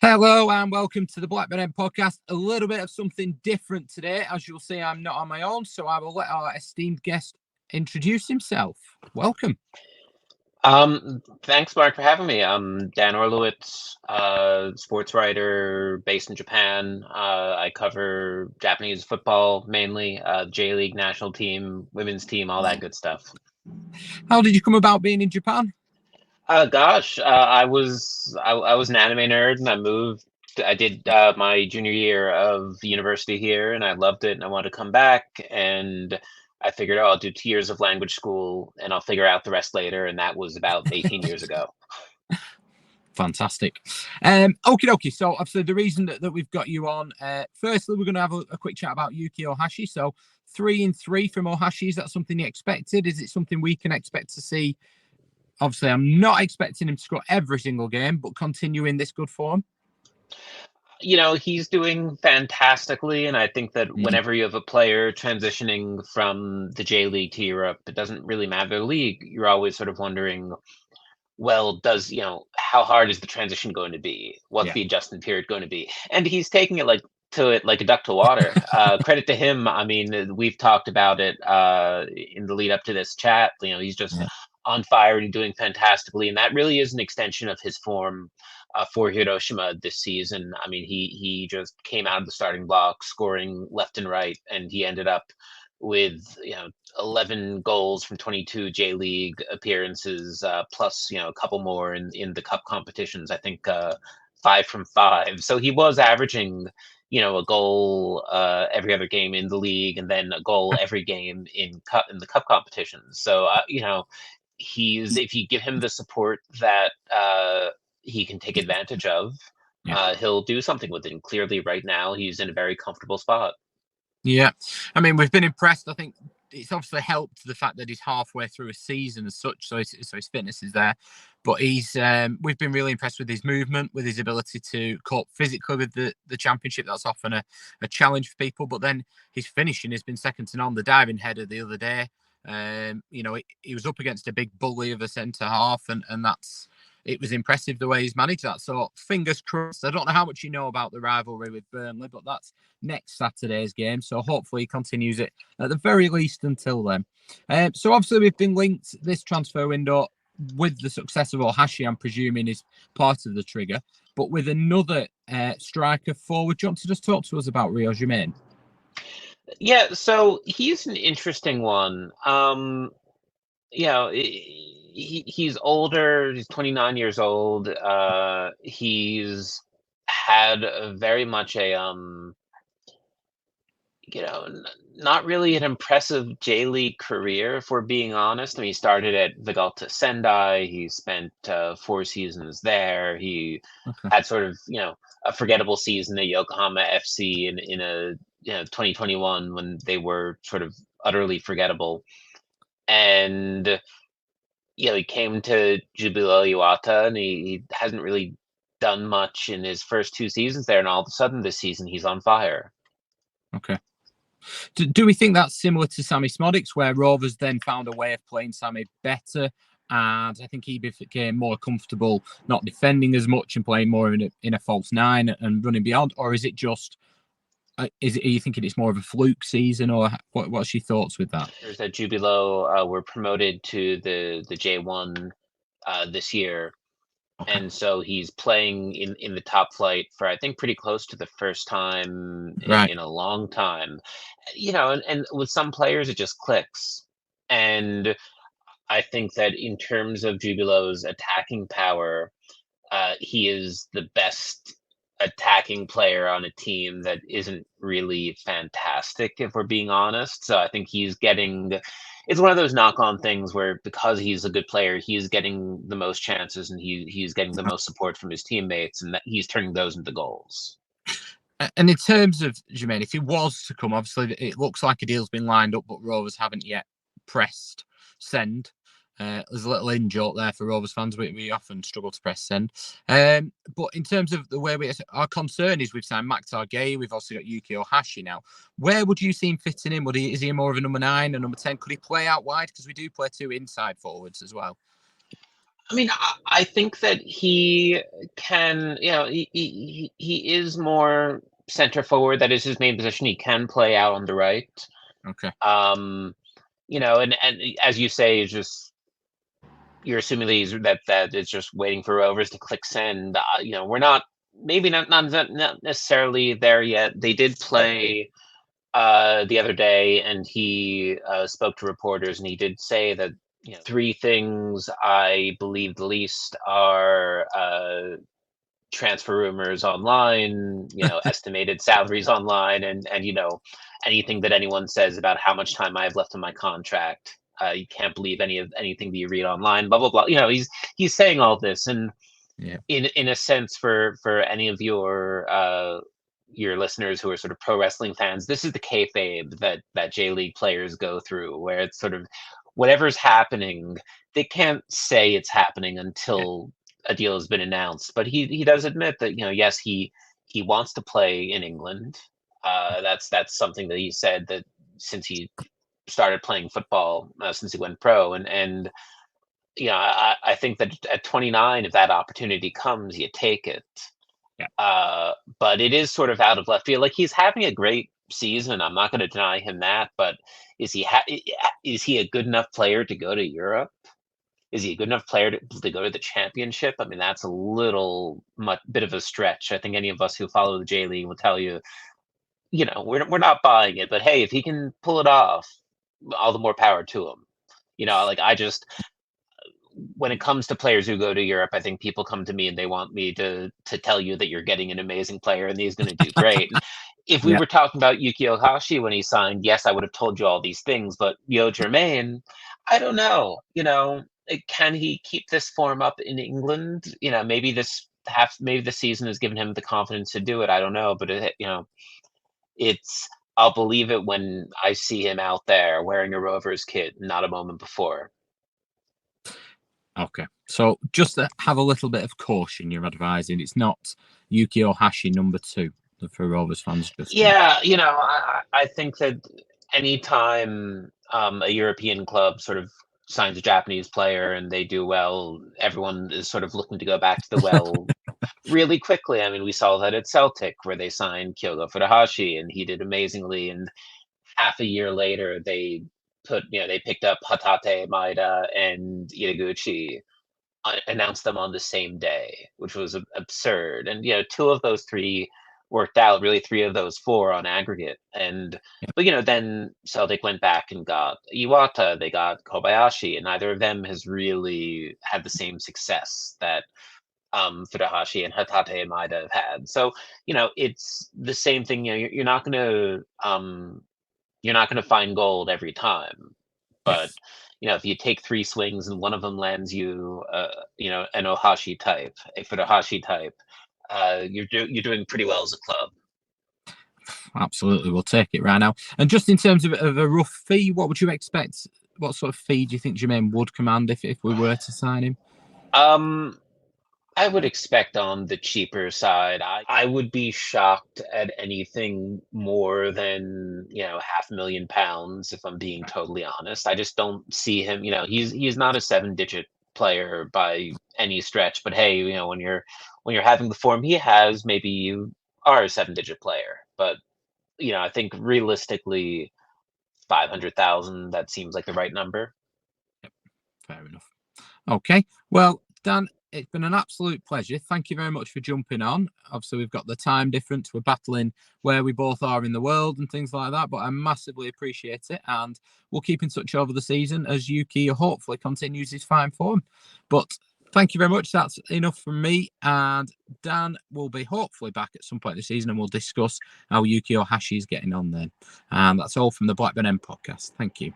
Hello and welcome to the Blackburn podcast. A little bit of something different today. As you'll see, I'm not on my own, so I will let our esteemed guest introduce himself. Welcome. Thanks, Mark, for having me. I'm Dan Orlowitz, sports writer based in Japan. I cover Japanese football mainly, J.League national team, women's team, all that good stuff. How did you come about being in Japan? I was an anime nerd, and I moved. I did my junior year of university here, and I loved it, and I wanted to come back. And I figured, oh, I'll do 2 years of language school, and I'll figure out the rest later. And that was about 18 years ago. Fantastic. Okie dokie. So obviously the reason that we've got you on, firstly, we're going to have a quick chat about Yuki Ohashi. So 3-3 from Ohashi. Is that something you expected? Is it something we can expect to see? Obviously, I'm not expecting him to score every single game, but continuing this good form. He's doing fantastically, and I think that whenever you have a player transitioning from the J League to Europe, it doesn't really matter the league. You're always sort of wondering, well, how hard is the transition going to be? What's the adjustment period going to be? And he's taking it like a duck to water. Credit to him. I mean, we've talked about it in the lead up to this chat. He's just on fire and doing fantastically, and that really is an extension of his form for Hiroshima this season. I mean, he just came out of the starting block, scoring left and right, and he ended up with 11 goals from 22 J-League appearances, plus a couple more in the cup competitions. I think 5 from 5. So he was averaging a goal every other game in the league, and then a goal every game in the cup competitions. So if you give him the support that he can take advantage of, he'll do something with it. And clearly, right now, he's in a very comfortable spot. Yeah, I mean, we've been impressed. I think it's obviously helped the fact that he's halfway through a season as such, so his fitness is there. But we've been really impressed with his movement, with his ability to cope physically with the championship. That's often a challenge for people. But then his finishing has been second to none. The diving header the other day, he was up against a big bully of a centre half, and it was impressive the way he's managed that. So fingers crossed. I don't know how much you know about the rivalry with Burnley, but that's next Saturday's game. So hopefully he continues it at the very least until then. So obviously we've been linked this transfer window with the success of Ohashi, I'm presuming, is part of the trigger, but with another striker forward. Do you want to just talk to us about Ryo Germain? Yeah, so he's an interesting one. He's older. He's 29 years old. He's had very much a not really an impressive J-League career, if we're being honest. I mean, he started at Vegalta Sendai. He spent 4 seasons there. He had sort of a forgettable season at Yokohama FC in a 2021 when they were sort of utterly forgettable. And he came to Jubilo Iwata, and he hasn't really done much in his first 2 seasons there, and all of a sudden this season he's on fire. Okay. Do we think that's similar to Sammy Smodics, where Rovers then found a way of playing Sammy better, and I think he became more comfortable not defending as much and playing more in a false nine and running beyond? Or is it just, are you thinking it's more of a fluke season, or what's your thoughts with that? There's that Jubilo were promoted to the J1 this year. Okay. And so he's playing in the top flight for, I think, pretty close to the first time in a long time. And with some players, it just clicks. And I think that in terms of Jubilo's attacking power, he is the best attacking player on a team that isn't really fantastic, if we're being honest. So I think it's one of those knock-on things where, because he's a good player, he's getting the most chances, and he's getting the most support from his teammates, and that he's turning those into goals. And in terms of Jamain, if he was to come, obviously it looks like a deal's been lined up, but Rovers haven't yet pressed send. There's a little in-joke there for Rovers fans. We often struggle to press send. But in terms of the way our concern is, we've signed Max Targay, we've also got Yuki Ohashi now. Where would you see him fitting in? Is he more of a number 9, a number 10? Could he play out wide? Because we do play 2 inside forwards as well. I mean, I think that he can, he is more center forward. That is his main position. He can play out on the right. Okay. And as you say, it's just you're assuming that it's just waiting for Rovers to click send. We're not maybe not necessarily there yet. They did play the other day, and he spoke to reporters, and he did say that three things I believe the least are transfer rumors online, estimated salaries online, and anything that anyone says about how much time I have left on my contract. You can't believe anything that you read online. Blah blah blah. He's saying all this, and Yeah. in a sense, for any of your listeners who are sort of pro wrestling fans, this is the kayfabe that J.League players go through, where it's sort of whatever's happening, they can't say it's happening until a deal has been announced. But he does admit that yes, he wants to play in England. That's something that he said that since he started playing football, since he went pro, and I think that at 29, if that opportunity comes, you take it. Yeah. But it is sort of out of left field. Like, he's having a great season. I'm not going to deny him that. But is he a good enough player to go to Europe? Is he a good enough player to go to the championship? I mean, that's a bit of a stretch. I think any of us who follow the J League will tell you, we're not buying it. But hey, if he can pull it off, all the more power to him. Like, when it comes to players who go to Europe, I think people come to me and they want me to tell you that you're getting an amazing player and he's going to do great. And if we Yeah. were talking about Yuki Ohashi when he signed, yes, I would have told you all these things. But Ryo Germain, I don't know. Can he keep this form up in England? Maybe maybe the season has given him the confidence to do it. I don't know, but it's. I'll believe it when I see him out there wearing a Rovers kit, not a moment before. Okay. So just to have a little bit of caution, you're advising it's not Yuki Ohashi number 2 for Rovers fans. Just Yeah, I think that anytime a European club sort of signs a Japanese player and they do well, everyone is sort of looking to go back to the well really quickly. I mean, we saw that at Celtic where they signed Kyogo Furuhashi and he did amazingly. And half a year later, they picked up Hatate Maeda and Itaguchi, announced them on the same day, which was absurd. And two of those three worked out. Really, three of those four on aggregate. But then Celtic went back and got Iwata. They got Kobayashi, and neither of them has really had the same success that Furuhashi and Hatate might have had. So it's the same thing. You're not going to find gold every time, but if you take three swings and one of them lands you, an Ohashi type, a Furuhashi type, you're doing pretty well as a club. Absolutely, we'll take it right now. And just in terms of a rough fee, what would you expect? What sort of fee do you think Jamain would command if we were to sign him? I would expect on the cheaper side. I would be shocked at anything more than £500,000, if I'm being totally honest. I just don't see him. He's not a 7-digit player by any stretch. But hey, when you're having the form he has, maybe you are a 7-digit player. But I think realistically, 500,000, that seems like the right number. Yep, fair enough. Okay, well, Dan, it's been an absolute pleasure. Thank you very much for jumping on. Obviously, we've got the time difference. We're battling where we both are in the world and things like that, but I massively appreciate it. And we'll keep in touch over the season as Yuki hopefully continues his fine form. But thank you very much. That's enough from me. And Dan will be hopefully back at some point this season and we'll discuss how Yuki Ohashi is getting on then. And that's all from the Blackburn podcast. Thank you.